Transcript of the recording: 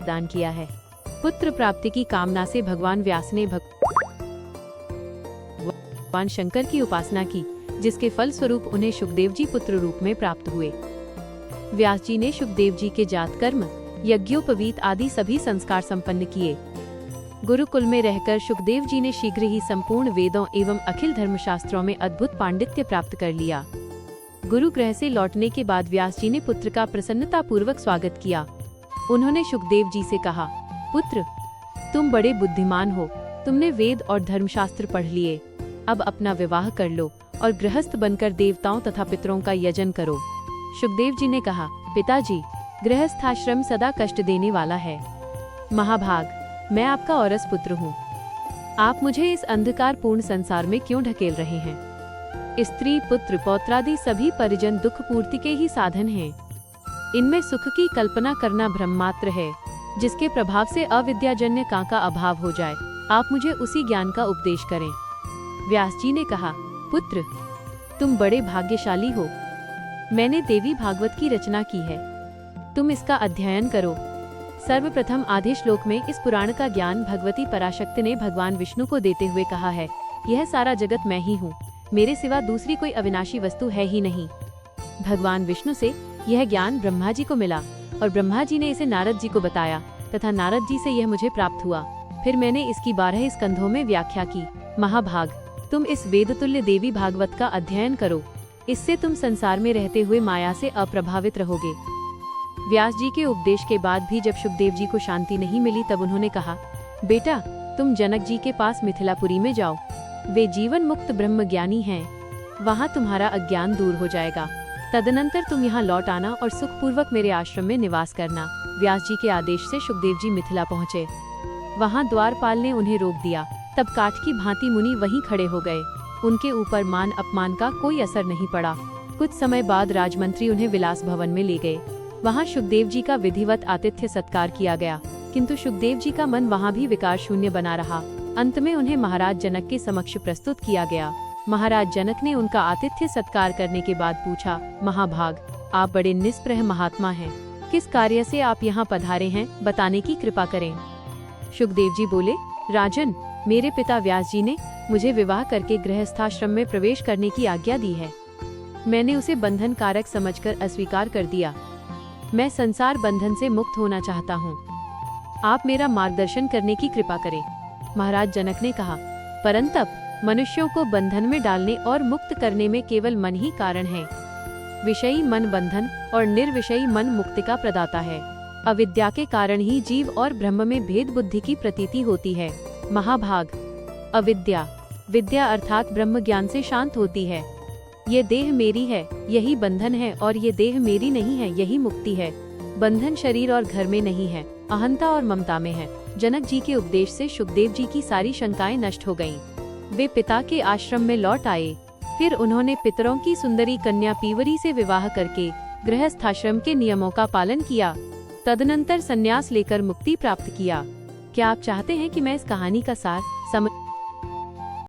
दान किया है। पुत्र प्राप्ति की कामना से भगवान व्यास ने भगवान शंकर की उपासना की, जिसके फल स्वरूप उन्हें शुकदेव जी पुत्र रूप में प्राप्त हुए। व्यास जी ने शुकदेव जी के जात कर्म, यज्ञोपवीत आदि सभी संस्कार संपन्न किए। गुरुकुल में रहकर शुकदेव जी ने शीघ्र ही संपूर्ण वेदों एवं अखिल धर्मशास्त्रों में अद्भुत पांडित्य प्राप्त कर लिया। गुरु गृह से लौटने के बाद व्यास जी ने पुत्र का प्रसन्नता पूर्वक स्वागत किया। उन्होंने शुकदेव जी से कहा, पुत्र, तुम बड़े बुद्धिमान हो, तुमने वेद और धर्मशास्त्र पढ़ लिए, अब अपना विवाह कर लो और गृहस्थ बनकर देवताओं तथा पितरों का यजन करो। शुकदेव जी ने कहा, पिताजी, गृहस्थाश्रम सदा कष्ट देने वाला है। महाभाग, मैं आपका औरस पुत्र हूँ, आप मुझे इस अंधकारपूर्ण संसार में क्यों ढकेल रहे हैं? स्त्री, पुत्र, पौत्रादि सभी परिजन दुख पूर्ति के ही साधन हैं। इनमें सुख की कल्पना करना भ्रम मात्र है, जिसके प्रभाव से अविद्याजन्य का अभाव हो जाए। आप मुझे उसी ज्ञान का उपदेश करें। व्यास जी ने कहा, पुत्र, तुम बड़े भाग्यशाली हो, मैंने देवी भागवत की रचना की है, तुम इसका अध्ययन करो। सर्वप्रथम आधे श्लोक में इस पुराण का ज्ञान भगवती पराशक्ति ने भगवान विष्णु को देते हुए कहा है, यह सारा जगत मैं ही हूँ, मेरे सिवा दूसरी कोई अविनाशी वस्तु है ही नहीं। भगवान विष्णु से यह ज्ञान ब्रह्मा जी को मिला और ब्रह्मा जी ने इसे नारद जी को बताया तथा नारद जी से यह मुझे प्राप्त हुआ। फिर मैंने इसकी 12 स्कंधों में व्याख्या की। महाभाग, तुम इस वेदतुल्य देवी भागवत का अध्ययन करो, इससे तुम संसार में रहते हुए माया से अप्रभावित रहोगे। व्यास जी के उपदेश के बाद भी जब शुकदेव जी को शांति नहीं मिली, तब उन्होंने कहा, बेटा, तुम जनक जी के पास मिथिलापुरी में जाओ, वे जीवन मुक्त ब्रह्म ज्ञानी हैं, वहाँ तुम्हारा अज्ञान दूर हो जाएगा। तदनंतर तुम यहाँ लौट आना और सुखपूर्वक मेरे आश्रम में निवास करना। व्यास जी के आदेश से शुकदेव जी मिथिला पहुँचे। वहाँ द्वारपाल ने उन्हें रोक दिया। तब काठ की भांति मुनि वहीं खड़े हो गए। उनके ऊपर मान अपमान का कोई असर नहीं पड़ा। कुछ समय बाद राजमंत्री उन्हें विलास भवन में ले गए। वहाँ शुकदेव जी का विधिवत आतिथ्य सत्कार किया गया, किंतु शुकदेव जी का मन वहाँ भी विकार शून्य बना रहा। अंत में उन्हें महाराज जनक के समक्ष प्रस्तुत किया गया। महाराज जनक ने उनका आतिथ्य सत्कार करने के बाद पूछा, महाभाग, आप बड़े निस्पृह महात्मा हैं, किस कार्य से आप यहाँ पधारे हैं, बताने की कृपा करें। शुकदेव जी बोले, राजन, मेरे पिता व्यास जी ने मुझे विवाह करके गृहस्थाश्रम में प्रवेश करने की आज्ञा दी है। मैंने उसे बंधन कारक समझकर अस्वीकार कर दिया। मैं संसार बंधन से मुक्त होना चाहता हूँ, आप मेरा मार्गदर्शन करने की कृपा करें। महाराज जनक ने कहा, परंतप मनुष्यों को बंधन में डालने और मुक्त करने में केवल मन ही कारण है। विषयी मन बंधन और निर्विषयी मन मुक्ति का प्रदाता है। अविद्या के कारण ही जीव और ब्रह्म में भेद बुद्धि की प्रतीति होती है। महाभाग, अविद्या, विद्या अर्थात ब्रह्म ज्ञान से शांत होती है। ये देह मेरी है, यही बंधन है, और ये देह मेरी नहीं है, यही मुक्ति है। बंधन शरीर और घर में नहीं है, अहंता और ममता में है। जनक जी के उपदेश से शुकदेव जी की सारी शंकाएं नष्ट हो गईं। वे पिता के आश्रम में लौट आए। फिर उन्होंने पितरों की सुंदरी कन्या पीवरी से विवाह करके गृहस्थाश्रम के नियमों का पालन किया। तदनंतर संन्यास लेकर मुक्ति प्राप्त किया। क्या आप चाहते हैं कि मैं इस कहानी का सार समझ